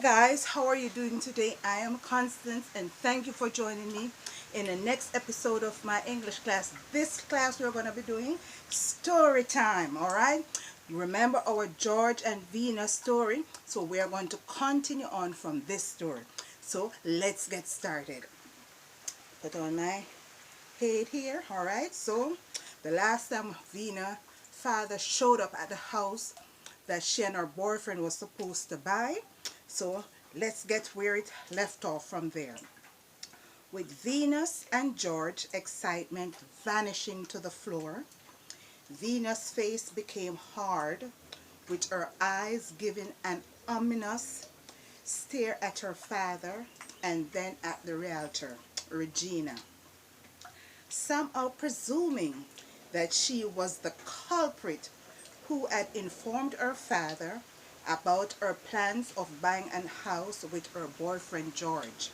guys, how are you doing today? I am Constance and thank you for joining me in the next episode of my English class. This class we're going to be doing story time, alright? Remember our George and Venus story, so we are going to continue on from this story. So let's get started. Put on my head here, alright? So the last time Venus' father showed up at the house that she and her boyfriend was supposed to buy. So let's get where it left off from there. With Venus and George excitement vanishing to the floor, Venus' face became hard, with her eyes giving an ominous stare at her father and then at the realtor, Regina, somehow presuming that she was the culprit who had informed her father about her plans of buying a house with her boyfriend George.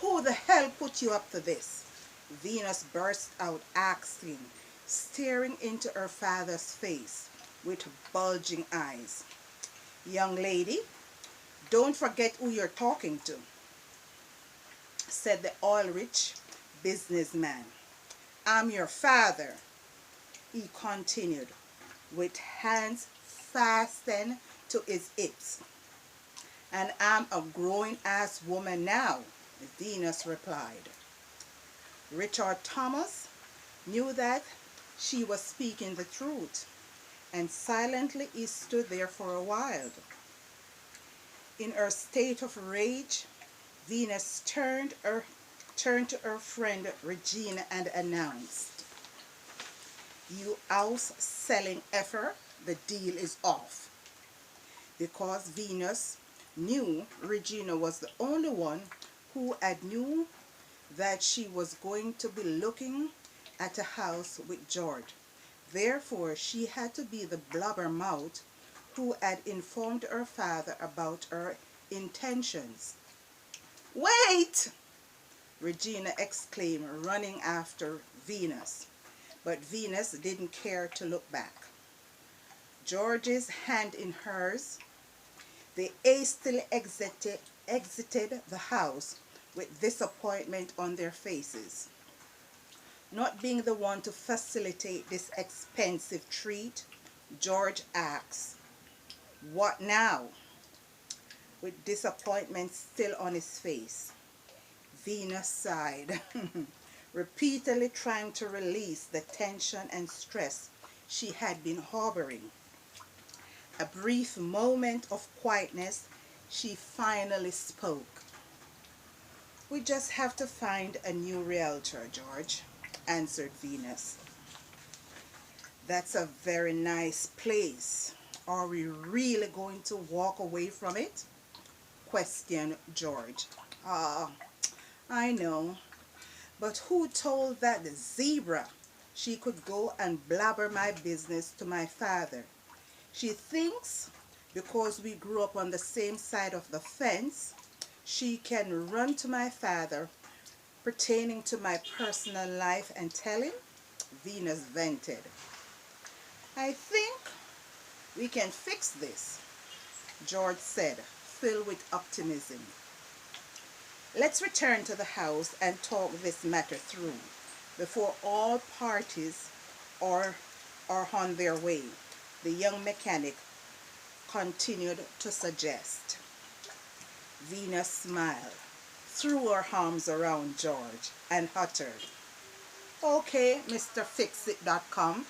"Who the hell put you up to this?" Venus burst out asking, staring into her father's face with bulging eyes. "Young lady, don't forget who you're talking to," said the oil-rich businessman. "I'm your father," he continued, with hands fastened to his hips. "And I'm a grown-ass woman now," Venus replied. Richard Thomas knew that she was speaking the truth, and silently he stood there for a while. In her state of rage, Venus turned to her friend Regina and announced, "You house-selling effer, the deal is off." Because Venus knew Regina was the only one who had knew that she was going to be looking at a house with George. Therefore, she had to be the blabbermouth who had informed her father about her intentions. "Wait!" Regina exclaimed, running after Venus. But Venus didn't care to look back. George's hand in hers, they hastily exited the house with disappointment on their faces. Not being the one to facilitate this expensive treat, George asked, "What now?" with disappointment still on his face. Venus sighed, repeatedly trying to release the tension and stress she had been harboring. A brief moment of quietness, she finally spoke. "We just have to find a new realtor, George," answered Venus. "That's a very nice place. Are we really going to walk away from it?" questioned George. "Ah, I know. But who told that zebra she could go and blabber my business to my father? She thinks because we grew up on the same side of the fence, she can run to my father pertaining to my personal life and tell him," Venus vented. "I think we can fix this," George said, filled with optimism. "Let's return to the house and talk this matter through before all parties are on their way," the young mechanic continued to suggest. Venus smiled, threw her arms around George, and uttered, "Okay, Mr. Fixit.com."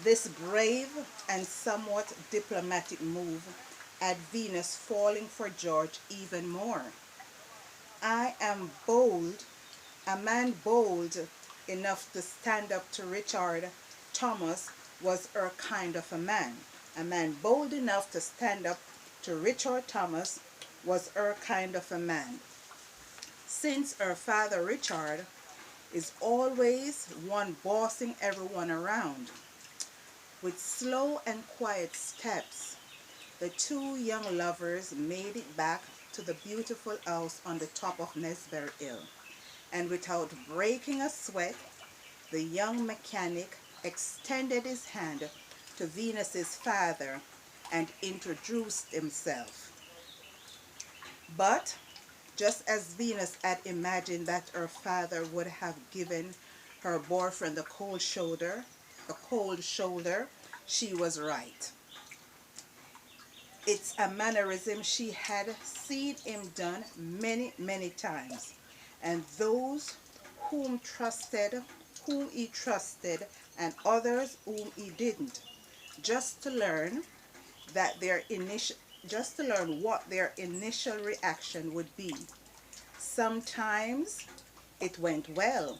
This brave and somewhat diplomatic move had Venus falling for George even more. "I am bold, a man bold enough to stand up to Richard Thomas was her kind of a man. A man bold enough to stand up to Richard Thomas was her kind of a man. Since her father Richard is always one bossing everyone around." With slow and quiet steps, the two young lovers made it back to the beautiful house on the top of Nesbury Hill, and without breaking a sweat, the young mechanic extended his hand to Venus's father and introduced himself. But just as Venus had imagined that her father would have given her boyfriend the cold shoulder, she was right. It's a mannerism she had seen him done many, many times. And those whom trusted, whom he trusted, and others whom he didn't, just to learn that their initial just to learn what their initial reaction would be. Sometimes it went well,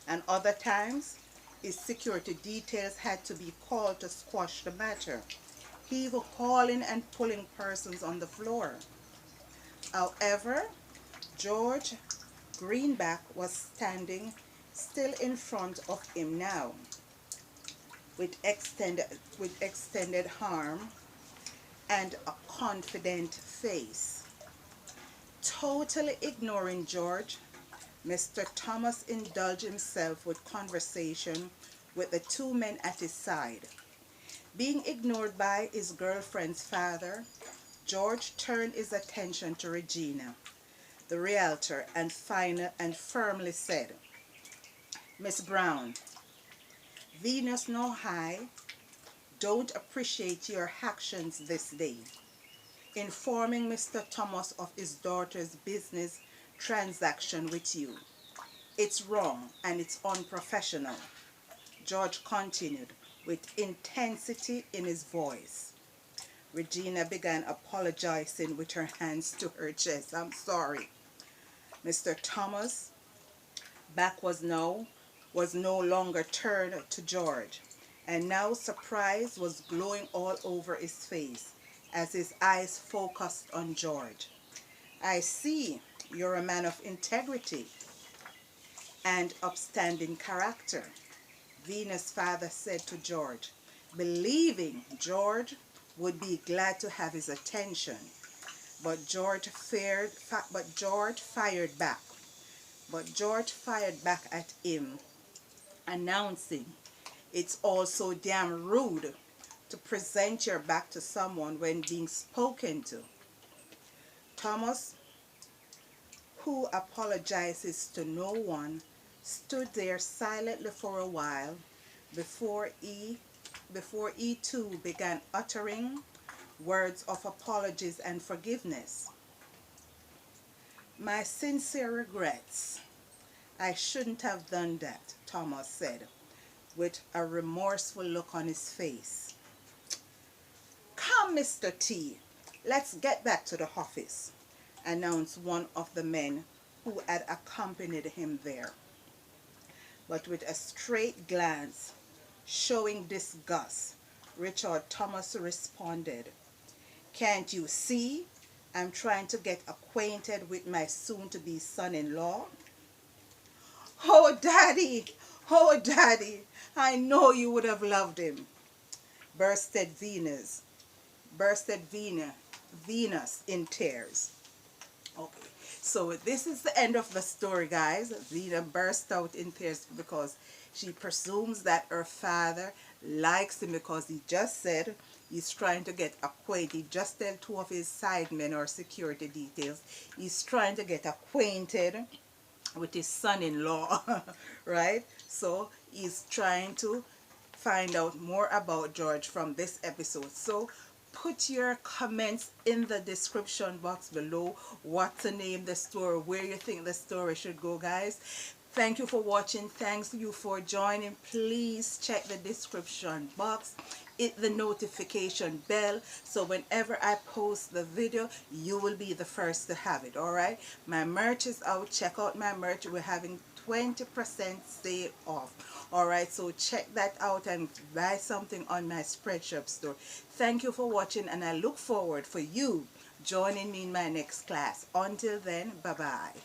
and other times his security details had to be called to squash the matter, even hauling and pulling persons on the floor. However, George Greenback was standing still in front of him now, with extended arm and a confident face. Totally ignoring George, Mr. Thomas indulged himself with conversation with the two men at his side. Being ignored by his girlfriend's father, George turned his attention to Regina, the realtor, and firmly said, "Miss Brown, Venus nor I don't appreciate your actions this day, informing Mr. Thomas of his daughter's business transaction with you. It's wrong and it's unprofessional," George continued with intensity in his voice. Regina began apologizing with her hands to her chest. "I'm sorry." Mr. Thomas' back was no longer turned to George, and now surprise was glowing all over his face as his eyes focused on George. "I see you're a man of integrity and upstanding character," Venus' father said to George, believing George would be glad to have his attention. But George fired back. George fired back at him, announcing, "It's also damn rude to present your back to someone when being spoken to." Thomas, who apologizes to no one, stood there silently for a while before he too began uttering words of apologies and forgiveness. "My sincere regrets. I shouldn't have done that," Thomas said, with a remorseful look on his face. "Come, Mr. T, let's get back to the office," announced one of the men who had accompanied him there. But with a straight glance showing disgust, Richard Thomas responded, "Can't you see I'm trying to get acquainted with my soon-to-be son-in-law?" Oh, Daddy! Oh, Daddy! I know you would have loved him," bursted Venus in tears. Okay, so this is the end of the story, guys. Vina burst out in tears because she presumes that her father likes him because he just said he's trying to get acquainted. He just tell two of his sidemen or security details. He's trying to get acquainted with his son-in-law, right? So he's trying to find out more about George from this episode. So put your comments in the description box below what to name the story, where you think the story should go, guys. Thank you for watching. Thanks you for joining. Please check the description box. Hit the notification bell so whenever I post the video, you will be the first to have it. Alright? My merch is out. Check out my merch. We're having 20% sale off. Alright, so check that out and buy something on my Spreadshop store. Thank you for watching, and I look forward for you joining me in my next class. Until then, bye-bye.